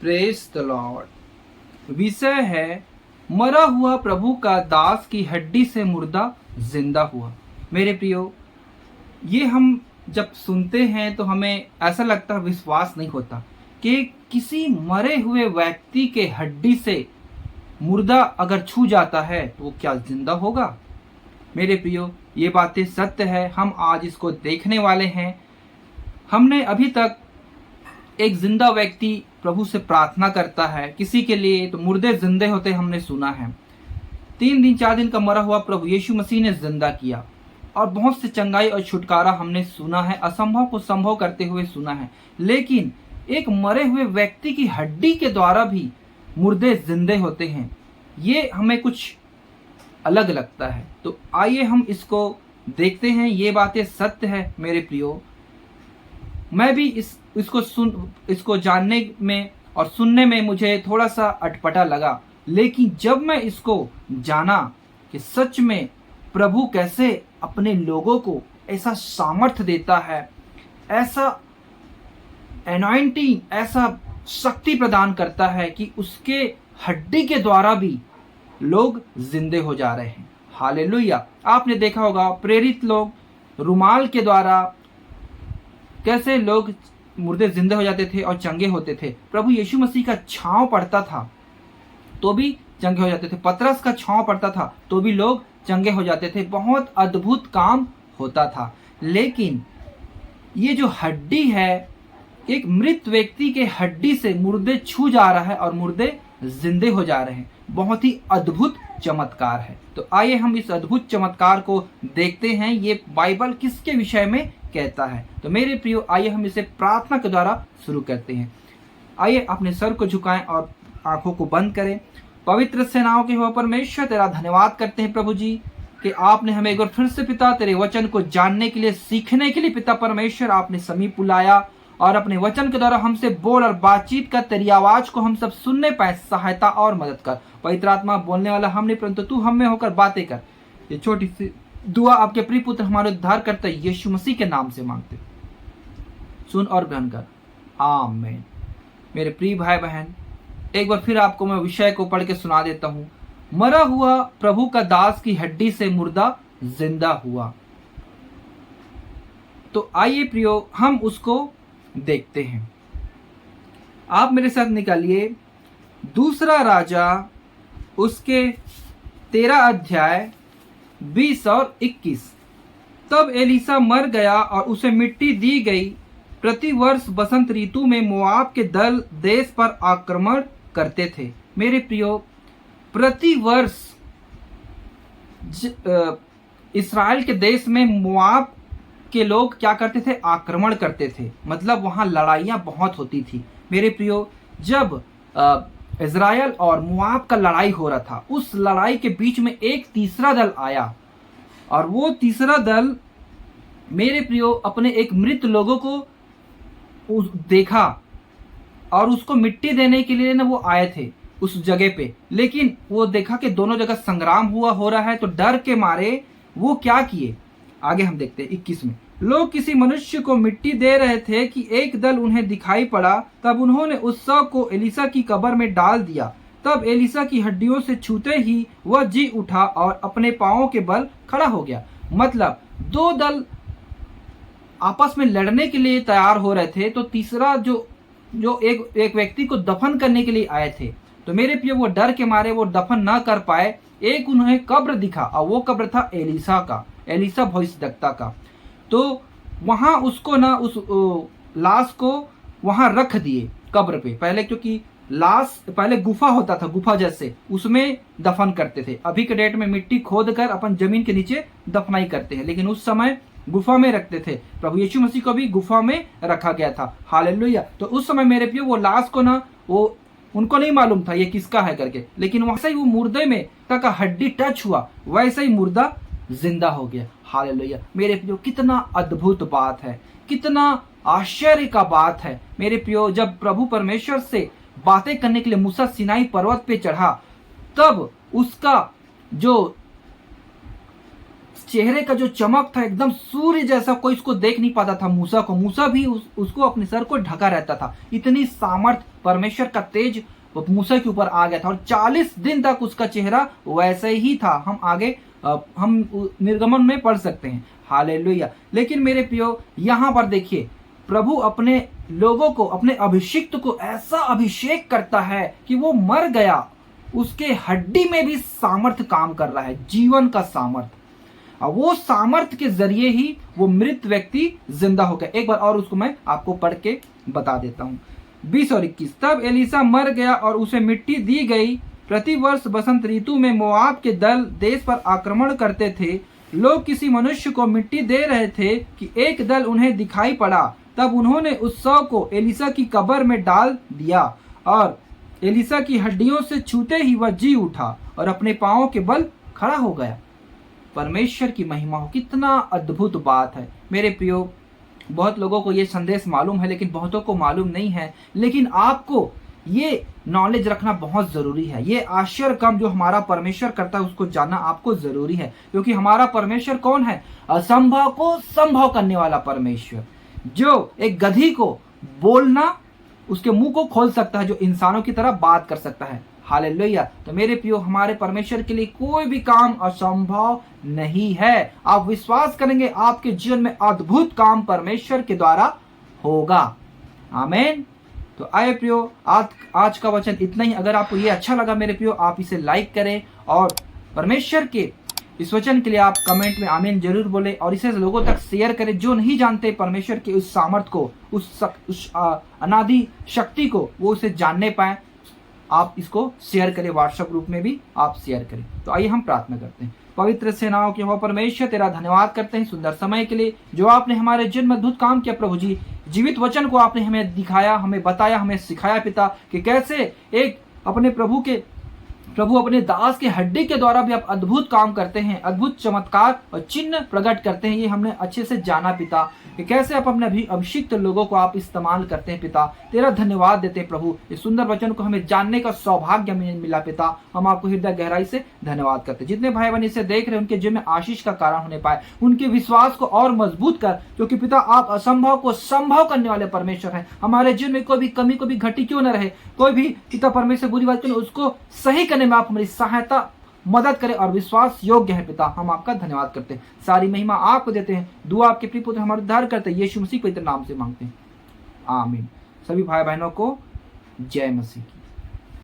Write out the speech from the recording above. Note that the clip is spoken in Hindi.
Praise the Lord. विषय है मरा हुआ प्रभु का दास की हड्डी से मुर्दा जिंदा हुआ। मेरे प्रियो, ये हम जब सुनते हैं तो हमें ऐसा लगता है, विश्वास नहीं होता कि किसी मरे हुए व्यक्ति के हड्डी से मुर्दा अगर छू जाता है तो वो क्या जिंदा होगा। मेरे प्रियो, ये बातें सत्य है, हम आज इसको देखने वाले हैं। हमने अभी तक एक जिंदा व्यक्ति प्रभु से प्रार्थना करता है किसी के लिए, तो मुर्दे जिंदे होते हमने सुना है। 3 दिन 4 दिन का मरा हुआ प्रभु यीशु मसीह ने जिंदा किया और बहुत से चंगाई और छुटकारा हमने सुना है, असंभव को संभव करते हुए सुना है। लेकिन एक मरे हुए व्यक्ति की हड्डी के द्वारा भी मुर्दे जिंदे होते हैं, ये हमें कुछ अलग लगता है। तो आइए हम इसको देखते हैं। ये बातें सत्य है मेरे प्रियो। मैं भी इसको जानने में और सुनने में मुझे थोड़ा सा अटपटा लगा, लेकिन जब मैं इसको जाना कि सच में प्रभु कैसे अपने लोगों को ऐसा सामर्थ्य देता है, ऐसा एनॉइंटिंग, ऐसा शक्ति प्रदान करता है कि उसके हड्डी के द्वारा भी लोग जिंदे हो जा रहे हैं। हालेलुया। आपने देखा होगा प्रेरित लोग रुमाल के द्वारा कैसे लोग मुर्दे जिंदे हो जाते थे और चंगे होते थे। प्रभु यीशु मसीह का छांव पड़ता था तो भी चंगे हो जाते थे। पतरस का छांव पड़ता था तो भी लोग चंगे हो जाते थे। बहुत अद्भुत काम होता था। लेकिन ये जो हड्डी है, एक मृत व्यक्ति के हड्डी से मुर्दे छू जा रहा है और मुर्दे जिंदे हो जा रहे हैं। बहुत ही अद्भुत चमत्कार है। तो आइए हम इस अद्भुत चमत्कार को देखते हैं। ये बाइबल किसके विषय में कहता है। तो मेरे प्रियो, आइए हम इसे प्रार्थना के द्वारा शुरू करते हैं। आइए अपने सर को झुकाएं और आंखों को बंद करें। पवित्र सेनाओं के हो परमेश्वर, तेरा धन्यवाद करते हैं प्रभु जी कि आपने हमें एक बार फिर से पिता तेरे वचन को जानने के लिए, सीखने के लिए पिता परमेश्वर आपने समीप बुलाया और अपने वचन के द्वारा हमसे बोल और बातचीत कर, तेरी आवाज को हम सब सुनने पाए। सहायता और मदद कर। पवित्र आत्मा, बोलने वाला हमने परंतु तू हम में होकर बातें कर। ये छोटी सी दुआ आपके प्रिय पुत्र हमारे उद्धार करते यीशु मसीह के नाम से मांगते, सुन और ग्रहण कर। आमीन। मेरे प्रिय भाई बहन, एक बार फिर आपको मैं विषय को पढ़ के सुना देता हूं। मरा हुआ प्रभु का दास की हड्डी से मुर्दा जिंदा हुआ। तो आइए प्रियो, हम उसको देखते हैं। आप मेरे साथ निकालिए दूसरा राजा उसके 13 अध्याय 20 और 21। तब एलीसा मर गया और उसे मिट्टी दी गई। प्रतिवर्ष बसंत ऋतु में मोआब के दल देश पर आक्रमण करते थे। मेरे प्रियो, प्रतिवर्ष इस्राएल के देश में मोआब के लोग क्या करते थे? आक्रमण करते थे। मतलब वहां लड़ाइयां बहुत होती थी। मेरे प्रियो, जब इज़राइल और मोआब का लड़ाई हो रहा था, उस लड़ाई के बीच में एक तीसरा दल आया और वो तीसरा दल मेरे प्रियो अपने एक मृत लोगों को देखा और उसको मिट्टी देने के लिए ना वो आए थे उस जगह पे। लेकिन वो देखा कि दोनों जगह संग्राम हो रहा है, तो डर के मारे वो क्या किए, आगे हम देखते हैं 21 में। लोग किसी मनुष्य को मिट्टी दे रहे थे कि एक दल उन्हें दिखाई पड़ा। तब उन्होंने उस शव को एलीसा की कब्र में डाल दिया। तब एलीसा की हड्डियों से छूते ही वह जी उठा और अपने पांवों के बल खड़ा हो गया। मतलब 2 दल आपस में लड़ने के लिए तैयार हो रहे थे, तो तीसरा जो एक व्यक्ति को दफन करने के लिए आए थे, तो मेरे प्रिय वो डर के मारे वो दफन ना कर पाए। एक उन्हें कब्र दिखा और वो कब्र था एलीसा का, एलीसा भविष्यद्वक्ता का। तो वहां उसको ना उस लाश को वहां रख दिए कब्र पे। पहले क्योंकि लाश पहले गुफा होता था, गुफा जैसे उसमें दफन करते थे। अभी के डेट में मिट्टी खोद कर अपन जमीन के नीचे दफनाई करते हैं, लेकिन उस समय गुफा में रखते थे। प्रभु यीशु मसीह को भी गुफा में रखा गया था। हालेलुया। तो उस समय मेरे प्रिय वो लाश को ना, वो उनको नहीं मालूम था ये किसका है करके, लेकिन वैसे ही वो मुर्दे में तक हड्डी टच हुआ, वैसे ही मुर्दा जिंदा हो गया। हालेलुया। मेरे प्रियो, कितना अद्भुत बात है, कितना आश्चर्य का बात है। मेरे प्रियो, जब प्रभु परमेश्वर से बातें करने के लिए मूसा सिनाई पर्वत पे चढ़ा, तब उसका जो उस चेहरे का जो चमक था एकदम सूर्य जैसा, कोई उसको देख नहीं पाता था मूसा को। मूसा भी उसको अपने सर को ढका रहता था। इतनी सामर्थ परमेश्वर का तेज मूसा के ऊपर आ गया था और 40 दिन तक उसका चेहरा वैसे ही था। हम आगे हम निर्गमन में पढ़ सकते हैं। हालेलुया। लेकिन मेरे प्रियो यहाँ पर देखिए, प्रभु अपने लोगों को, अपने अभिषिक्त को ऐसा अभिषेक करता है कि वो मर गया, उसके हड्डी में भी सामर्थ्य काम कर रहा है, जीवन का सामर्थ्य। और वो सामर्थ्य के जरिए ही वो मृत व्यक्ति जिंदा हो गया। एक बार और उसको मैं आपको पढ़ के बता देता हूँ, 20 और 21। तब एलीसा मर गया और उसे मिट्टी दी गई। प्रतिवर्ष बसंत ऋतु में मोआब के दल देश पर आक्रमण करते थे। लोग किसी मनुष्य को मिट्टी दे रहे थे कि एक दल उन्हें दिखाई पड़ा। तब उन्होंने उस शव को एलीसा की कब्र में डाल दिया और एलीसा की हड्डियों से छूते ही वह जी उठा और अपने पांवों के बल खड़ा हो गया। परमेश्वर की महिमा हो, कितना अद्भुत बात है मेरे प्रियो। बहुत लोगों को ये संदेश मालूम है लेकिन बहुतों को मालूम नहीं है। लेकिन आपको ये नॉलेज रखना बहुत जरूरी है। ये आश्चर्य काम जो हमारा परमेश्वर करता है उसको जानना आपको जरूरी है, क्योंकि हमारा परमेश्वर कौन है? असंभव को संभव करने वाला परमेश्वर, जो एक गधी को बोलना, उसके मुंह को खोल सकता है, जो इंसानों की तरह बात कर सकता है। हालेलुया। तो मेरे प्रियो, हमारे परमेश्वर के लिए कोई भी काम असंभव नहीं है। आप विश्वास करेंगे, आपके जीवन में अद्भुत काम परमेश्वर के द्वारा होगा। आमीन। तो आए प्रियो, आज का वचन इतना ही। अगर आपको ये अच्छा लगा मेरे प्रियो, आप इसे लाइक करें और परमेश्वर के इस वचन के लिए आप कमेंट में आमीन जरूर बोले और इसे लोगों तक शेयर करें जो नहीं जानते परमेश्वर के उस सामर्थ को, उस अनादि शक्ति को, वो उसे जानने पाए। आप इसको शेयर करें, व्हाट्सएप ग्रुप में भी आप शेयर करें। तो आइए हम प्रार्थना करते हैं। पवित्र सेनाओं के हो परमेश्वर, तेरा धन्यवाद करते हैं सुंदर समय के लिए जो आपने हमारे जीवन में अद्भुत काम किया। प्रभु जी, जीवित वचन को आपने हमें दिखाया, हमें बताया, हमें सिखाया पिता, कि कैसे एक अपने प्रभु अपने दास के हड्डी के द्वारा भी आप अद्भुत काम करते हैं, अद्भुत चमत्कार और चिन्ह प्रकट करते हैं। ये हमने अच्छे से जाना पिता, कि कैसे आप अपने अभिषिक्त लोगों को आप इस्तेमाल करते हैं पिता। तेरा धन्यवाद देते हैं प्रभु, इस सुंदर वचन को हमें जानने का सौभाग्य हमें मिला पिता। हम आपको हृदय गहराई से धन्यवाद करते हैं। जितने भाई बहन इसे देख रहे हैं उनके जीवन में आशीष का कारण होने पाए, उनके विश्वास को और मजबूत कर, क्योंकि पिता आप असंभव को संभव करने वाले परमेश्वर हैं। हमारे जीवन में कोई भी कमी, कोई भी घटी क्यों न रहे, कोई भी पिता परमेश्वर बुरी बात क्यों, उसको सही करने में आप हमारी सहायता मदद करें और विश्वास योग्य है पिता। हम आपका धन्यवाद करते हैं, सारी महिमा आपको देते हैं। दुआ आपके प्रिय पुत्र हमारे उद्धार करते हैं, यीशु मसीह पवित्र नाम से मांगते हैं, आमीन। सभी भाई बहनों को जय मसीह।